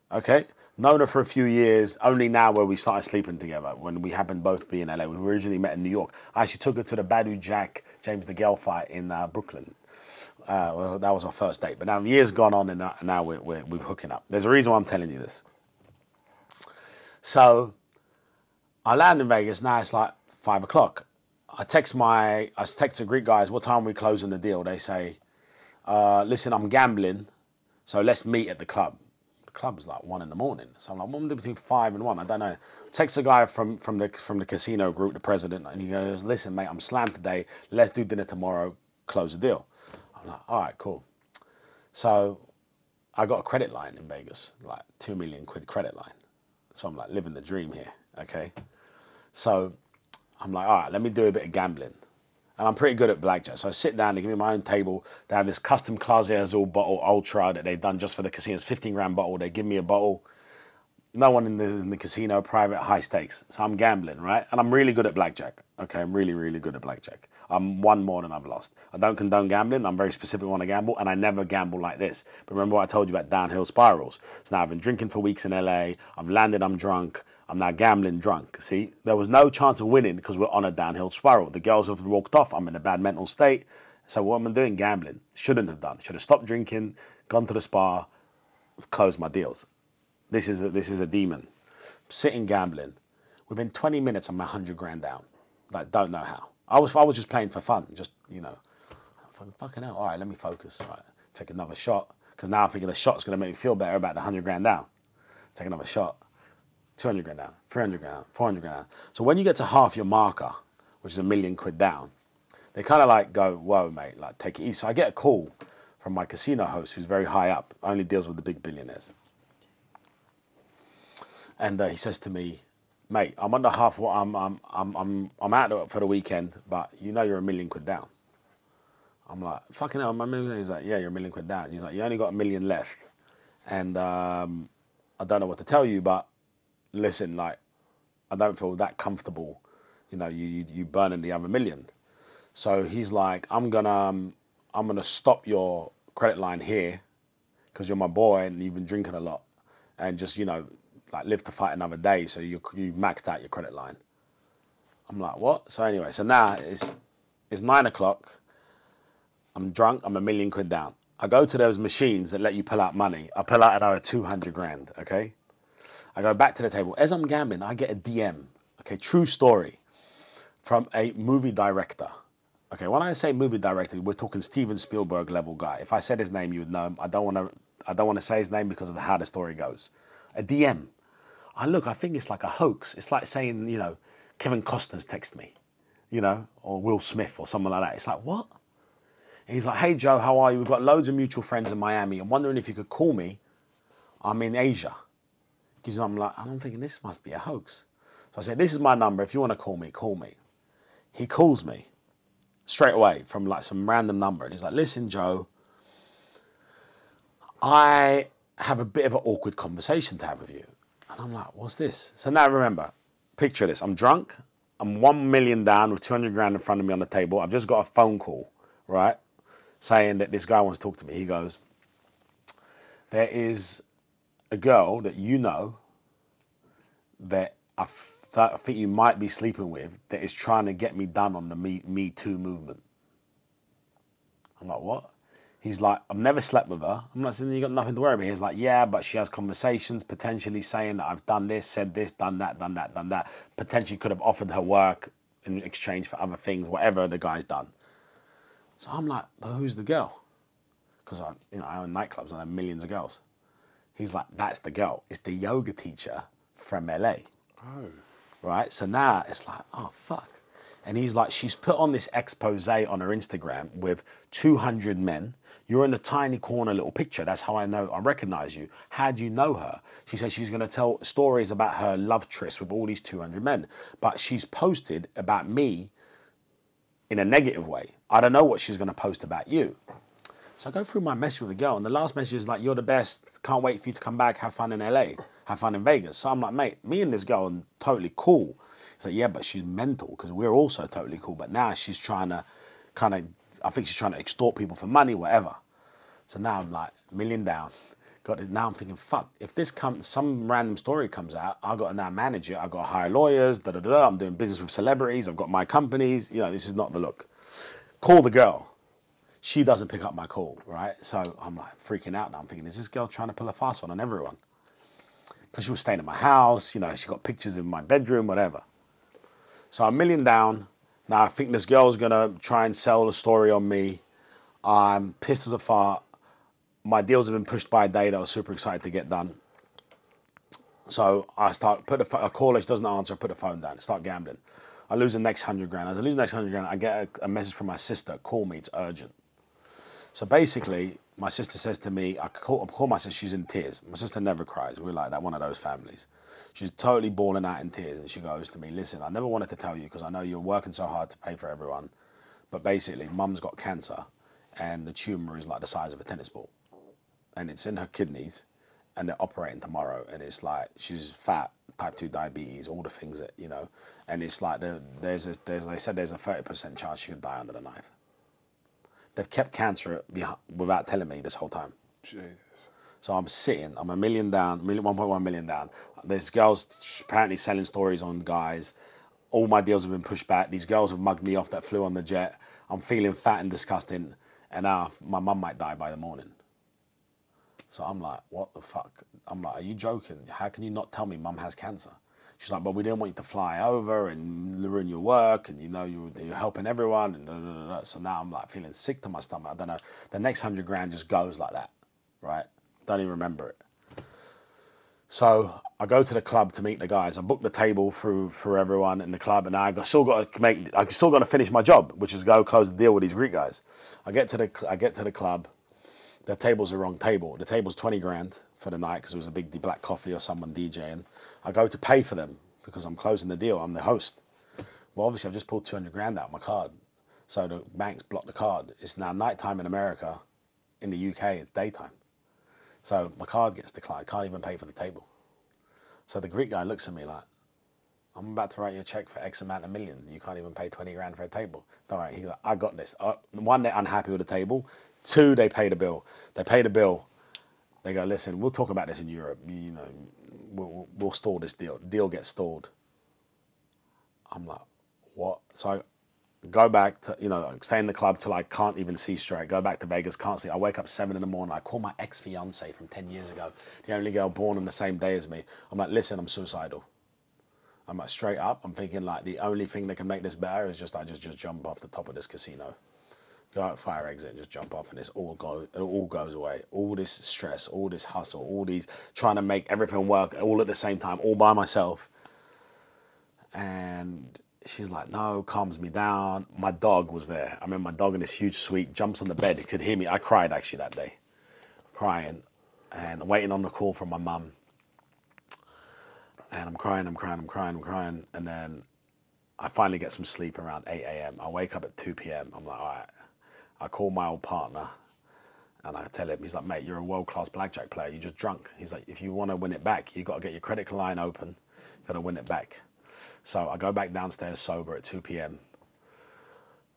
Okay? Known her for a few years, only now where we started sleeping together, when we happened both to be in LA. We originally met in New York. I actually took her to the Badu Jack, James DeGale fight in Brooklyn. Well, that was our first date, but now years gone on and now we're hooking up. There's a reason why I'm telling you this. So I land in Vegas, now it's like 5 o'clock. I text the Greek guys, what time are we closing the deal? They say, listen, I'm gambling, so let's meet at the club. The club's like 1 in the morning. So I'm like, what am I doing between 5 and 1? I don't know. Text a guy from the casino group, the president, and he goes, listen, mate, I'm slammed today. Let's do dinner tomorrow, close the deal. I'm like, all right, cool. So I got a credit line in Vegas, like £2 million credit line. So I'm like living the dream here, okay? So I'm like, all right, let me do a bit of gambling. And I'm pretty good at blackjack. So I sit down, they give me my own table. They have this custom Clase Azul bottle, Ultra, that they've done just for the casinos, 15 grand bottle. They give me a bottle. No one in the casino, private, high stakes. So I'm gambling, right? And I'm really good at blackjack. Okay, I'm really, really good at blackjack. I'm won more than I've lost. I don't condone gambling. I'm very specific when I gamble, and I never gamble like this. But remember what I told you about downhill spirals. So now I've been drinking for weeks in LA. I've landed, I'm drunk. I'm now gambling drunk. See, there was no chance of winning because we're on a downhill spiral. The girls have walked off. I'm in a bad mental state. So what am I doing? Gambling. Shouldn't have done. Should have stopped drinking, gone to the spa, closed my deals. This is a demon. Sitting gambling. Within 20 minutes, I'm 100 grand down. Like, don't know how. I was just playing for fun. Just, you know, fucking hell. All right, let me focus. All right, take another shot. Because now I'm thinking the shot's going to make me feel better about the 100 grand down. Take another shot. 200 grand down, 300 grand down, 400 grand down. So when you get to half your marker, which is £1 million down, they kind of like go, whoa, mate, like take it easy. So I get a call from my casino host who's very high up, only deals with the big billionaires. And he says to me, mate, I'm under half what I'm out for the weekend, but you know you're £1 million down. I'm like, fucking hell, my million. He's like, yeah, you're £1 million down. He's like, you only got $1 million left. And I don't know what to tell you, but listen, like, I don't feel that comfortable, you know, you burning the other $1 million. So he's like, I'm gonna stop your credit line here because you're my boy and you've been drinking a lot, and just, you know, like live to fight another day. So you maxed out your credit line. I'm like, what? So anyway, so now it's 9 o'clock. I'm drunk. I'm £1 million down. I go to those machines that let you pull out money. I pull out another 200 grand. Okay. I go back to the table. As I'm gambling, I get a DM, okay, true story, from a movie director. Okay, when I say movie director, we're talking Steven Spielberg level guy. If I said his name, you would know him. I don't want to say his name because of how the story goes. A DM. I think it's like a hoax. It's like saying, you know, Kevin Costner's text me, you know, or Will Smith or someone like that. It's like, what? And he's like, hey, Joe, how are you? We've got loads of mutual friends in Miami. I'm wondering if you could call me. I'm in Asia. Because I'm like, I'm thinking this must be a hoax. So I said, this is my number. If you want to call me, call me. He calls me straight away from like some random number. And he's like, listen, Joe, I have a bit of an awkward conversation to have with you. And I'm like, what's this? So now remember, picture this. I'm drunk. I'm $1 million down with 200 grand in front of me on the table. I've just got a phone call, right, saying that this guy wants to talk to me. He goes, there is a girl that you know that I think you might be sleeping with that is trying to get me done on the Me Too movement. I'm like, what? He's like, I've never slept with her. I'm not saying you got nothing to worry about. He's like, yeah, but she has conversations potentially saying that I've done this, said this, done that, done that, done that. Potentially could have offered her work in exchange for other things, whatever the guy's done. So I'm like, but who's the girl? Because I own nightclubs and I have millions of girls. He's like, that's the girl. It's the yoga teacher from LA. Oh. Right? So now it's like, oh, fuck. And he's like, she's put on this expose on her Instagram with 200 men. You're in a tiny corner little picture. That's how I know, I recognize you. How do you know her? She says she's going to tell stories about her love tryst with all these 200 men. But she's posted about me in a negative way. I don't know what she's going to post about you. So I go through my message with the girl, and the last message is like, you're the best, can't wait for you to come back, have fun in LA, have fun in Vegas. So I'm like, mate, me and this girl are totally cool. He's like, yeah, but she's mental, because we're also totally cool. But now she's trying to I think she's trying to extort people for money, whatever. So now I'm like, $1 million down. Got it. Now I'm thinking, fuck, if this some random story comes out, I've got to now manage it. I've got to hire lawyers, I'm doing business with celebrities, I've got my companies, you know, this is not the look. Call the girl. She doesn't pick up my call, right? So I'm like freaking out now. I'm thinking, is this girl trying to pull a fast one on everyone? Because she was staying at my house, you know, she got pictures in my bedroom, whatever. So $1 million down, Now, I think this girl's going to try and sell the story on me. I'm pissed as a fart. My deals have been pushed by a day that I was super excited to get done. So I call her, she doesn't answer, I put the phone down, start gambling. I lose the next 100 grand. As I lose the next 100 grand, I get a message from my sister, call me, it's urgent. So basically, my sister says to me, I call my sister, she's in tears. My sister never cries. We're like that, one of those families. She's totally bawling out in tears, and she goes to me, listen, I never wanted to tell you because I know you're working so hard to pay for everyone, but basically, mum's got cancer, and the tumour is like the size of a tennis ball. And it's in her kidneys, and they're operating tomorrow, and it's like, she's fat, type 2 diabetes, all the things that, you know, and it's like, they said there's a 30% chance she could die under the knife. They've kept cancer without telling me this whole time. Jesus. So I'm sitting, I'm $1 million down, 1.1 million down. There's girls apparently selling stories on guys. All my deals have been pushed back. These girls have mugged me off that flew on the jet. I'm feeling fat and disgusting, and now my mum might die by the morning. So I'm like, what the fuck? I'm like, are you joking? How can you not tell me mum has cancer? She's like, but we didn't want you to fly over and ruin your work, and you know you're helping everyone, and da, da, da, da. So now I'm like feeling sick to my stomach. I don't know. The next 100 grand just goes like that, right? Don't even remember it. So I go to the club to meet the guys. I book the table for everyone in the club, and I still got to finish my job, which is go close the deal with these Greek guys. I get to the club. The table's the wrong table. The table's 20 grand for the night because it was a big black coffee or someone DJing. I go to pay for them because I'm closing the deal. I'm the host. Well, obviously, I've just pulled 200 grand out of my card. So the banks blocked the card. It's now nighttime in America. In the UK, it's daytime. So my card gets declined. Can't even pay for the table. So the Greek guy looks at me like, I'm about to write you a check for X amount of millions and you can't even pay 20 grand for a table. Don't worry. He's like, I got this. One, they're unhappy with the table. Two, they pay the bill. They pay the bill. They go, listen, we'll talk about this in Europe. You know, we'll stall this deal. Deal gets stalled. I'm like, what? So I go back to, you know, stay in the club till I can't even see straight. Go back to Vegas, can't see. I wake up 7 in the morning. I call my ex-fiance from 10 years ago, the only girl born on the same day as me. I'm like, listen, I'm suicidal. I'm like, straight up. I'm thinking like the only thing that can make this better is just I just jump off the top of this casino. Go out fire exit and just jump off, and it all goes away. All this stress, all this hustle, all these trying to make everything work all at the same time, all by myself. And she's like, no, calms me down. My dog was there. I mean, my dog in this huge suite jumps on the bed. He could hear me. I cried actually that day, crying, and waiting on the call from my mum. And I'm crying, and then I finally get some sleep around 8 a.m. I wake up at 2 p.m. I'm like, all right. I call my old partner and I tell him, he's like, mate, you're a world-class blackjack player. You're just drunk. He's like, if you want to win it back, you got to get your credit line open. You got to win it back. So I go back downstairs sober at 2 p.m.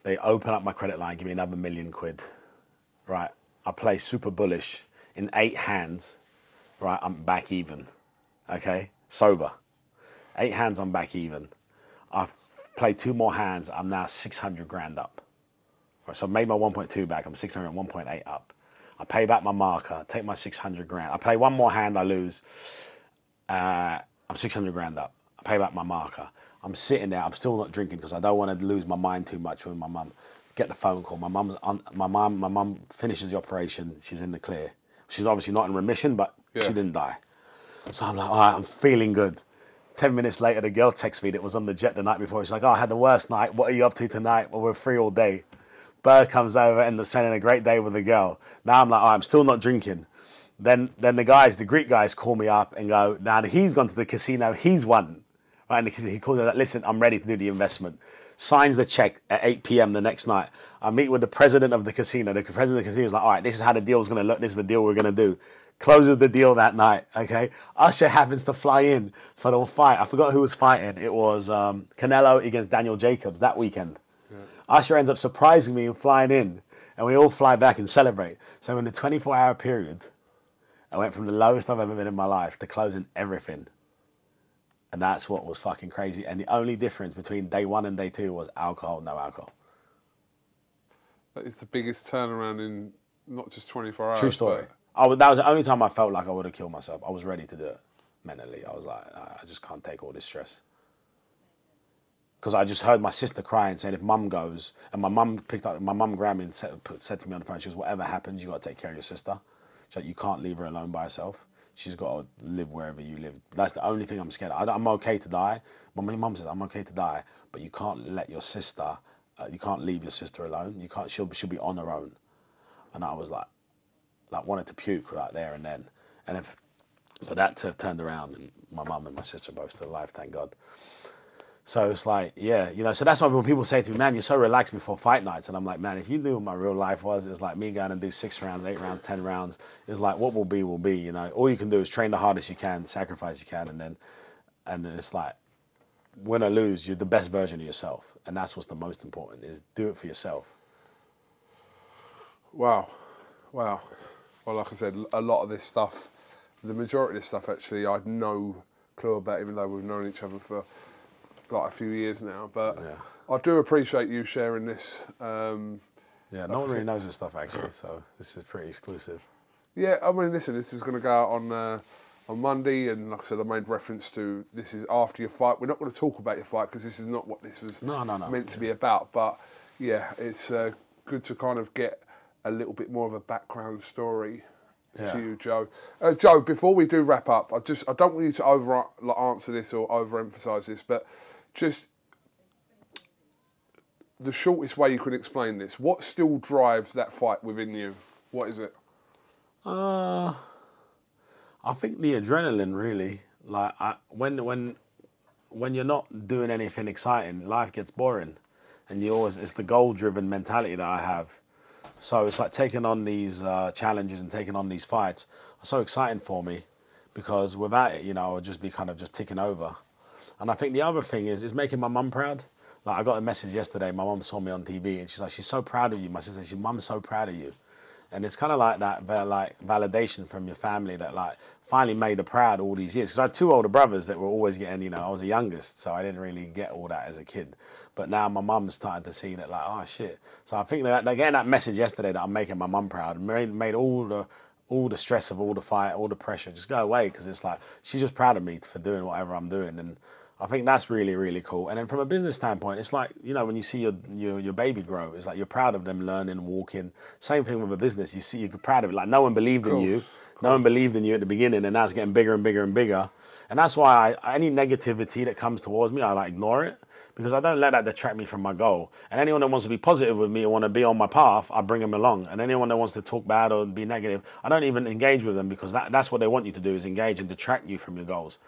They open up my credit line, give me another £1 million. Right. I play super bullish in 8 hands. Right. I'm back even. Okay. Sober. 8 hands, I'm back even. I've played 2 more hands. I'm now 600 grand up. So I made my 1.2 back. I'm 600 and 1.8 up. I pay back my marker, take my 600 grand. I play 1 more hand, I lose. I'm 600 grand up. I pay back my marker. I'm sitting there. I'm still not drinking because I don't want to lose my mind too much with my mum. Get the phone call. My mum finishes the operation. She's in the clear. She's obviously not in remission, but she didn't die. So I'm like, all right, I'm feeling good. 10 minutes later, the girl texts me that was on the jet the night before. She's like, oh, I had the worst night. What are you up to tonight? Well, we're free all day. Bird comes over, ends up spending a great day with the girl. Now I'm like, oh, I'm still not drinking. Then the Greek guys call me up and go, now he's gone to the casino, he's won. Right? And he calls me like, listen, I'm ready to do the investment. Signs the check at 8 p.m. the next night. I meet with the president of the casino. The president of the casino is like, all right, this is how the deal's going to look. This is the deal we're going to do. Closes the deal that night, okay? Usher happens to fly in for the fight. I forgot who was fighting. It was Canelo against Daniel Jacobs that weekend. Usher ends up surprising me and flying in, and we all fly back and celebrate. So in the 24-hour period, I went from the lowest I've ever been in my life to closing everything. And that's what was fucking crazy. And the only difference between day 1 and day 2 was alcohol, no alcohol. That is the biggest turnaround in not just 24 hours. True story. That was the only time I felt like I would have killed myself. I was ready to do it mentally. I was like, I just can't take all this stress. because I just heard my sister crying, saying if mum goes, and my mum grabbed me and said to me on the phone, she goes, whatever happens, you got to take care of your sister. She's like, you can't leave her alone by herself. She's got to live wherever you live. That's the only thing I'm scared of. I'm okay to die. But my mum says, I'm okay to die, but you can't let your sister, you can't leave your sister alone. You can't, she'll be on her own. And I was like wanted to puke right there and then. And if for that to have turned around, and my mum and my sister are both still alive, thank God. So it's like, yeah, you know, so that's why when people say to me, man, you're so relaxed before fight nights. And I'm like, man, if you knew what my real life was, it's like me going and do 6 rounds, 8 rounds, 10 rounds. It's like, what will be, you know. All you can do is train the hardest you can, sacrifice you can, and then it's like, win or lose, you're the best version of yourself. And that's what's the most important, is do it for yourself. Wow. Well, like I said, a lot of this stuff, the majority of this stuff actually, I had no clue about, even though we've known each other for like a few years now. But yeah. I do appreciate you sharing this. Yeah, no one really knows this stuff actually, so this is pretty exclusive. Yeah, I mean, listen, this is going to go out on Monday, and like I said, I made reference to this is after your fight. We're not going to talk about your fight because this is not what this was meant to be about. But yeah, it's good to kind of get a little bit more of a background story to you, Joe. Joe, before we do wrap up, I don't want you to answer this or overemphasise this, but just the shortest way you can explain this. What still drives that fight within you? What is it? I think the adrenaline, really. Like when you're not doing anything exciting, life gets boring, and it's the goal-driven mentality that I have. So it's like taking on these challenges and taking on these fights are so exciting for me, because without it, you know, I would just be kind of just ticking over. And I think the other thing is making my mum proud. Like, I got a message yesterday, my mum saw me on TV, and she's like, she's so proud of you. My sister said, mum's so proud of you. And it's kind of like that, like, validation from your family that, like, finally made her proud all these years. Because I had 2 older brothers that were always getting, you know, I was the youngest, so I didn't really get all that as a kid. But now my mum's starting to see that, like, oh, shit. So I think that getting that message yesterday that I'm making my mum proud made all the stress of all the fight, all the pressure just go away, because it's like, she's just proud of me for doing whatever I'm doing. And I think that's really, really cool. And then from a business standpoint, it's like, you know, when you see your baby grow, it's like you're proud of them learning, walking. Same thing with a business. You're proud of it. Like, no one believed in you. No one believed in you at the beginning, and now it's getting bigger and bigger and bigger. And that's why any negativity that comes towards me, I like ignore it, because I don't let that detract me from my goal. And anyone that wants to be positive with me or want to be on my path, I bring them along. And anyone that wants to talk bad or be negative, I don't even engage with them, because that's what they want you to do, is engage and detract you from your goals.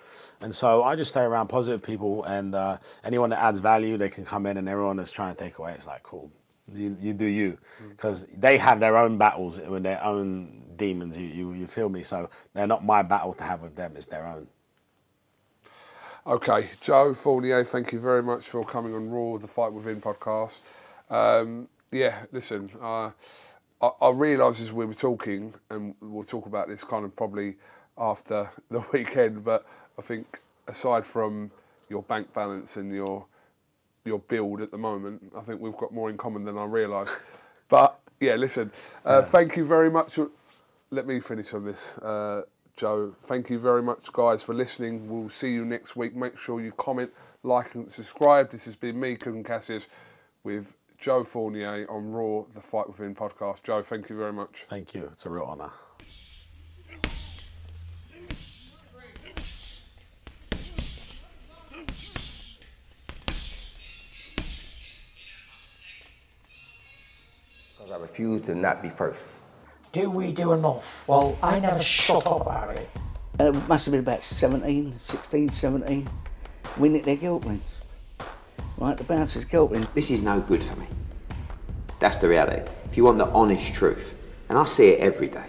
And so I just stay around positive people, and anyone that adds value, they can come in, and everyone that's trying to take away, it's like, cool, you do you. Because they have their own battles with their own demons, you feel me? So they're not my battle to have with them, it's their own. Okay, Joe Fournier, thank you very much for coming on Raw, the Fight Within podcast. Yeah, listen, I realised as we were talking, and we'll talk about this kind of probably after the weekend, but I think aside from your bank balance and your build at the moment, I think we've got more in common than I realised. But yeah, listen, thank you very much. Let me finish on this. Joe, thank you very much, guys, for listening. We'll see you next week. Make sure you comment, like, and subscribe. This has been me, Kugan Cassius, with Joe Fournier on Raw, the Fight Within podcast. Joe, thank you very much. Thank you. It's a real honour. Because I refuse to not be first. Do we do enough? Well, I never shut up about it. It must have been about 16, 17. We nicked their guilt rings. Right, the bouncer's guilt ring. This is no good for me. That's the reality. If you want the honest truth, and I see it every day,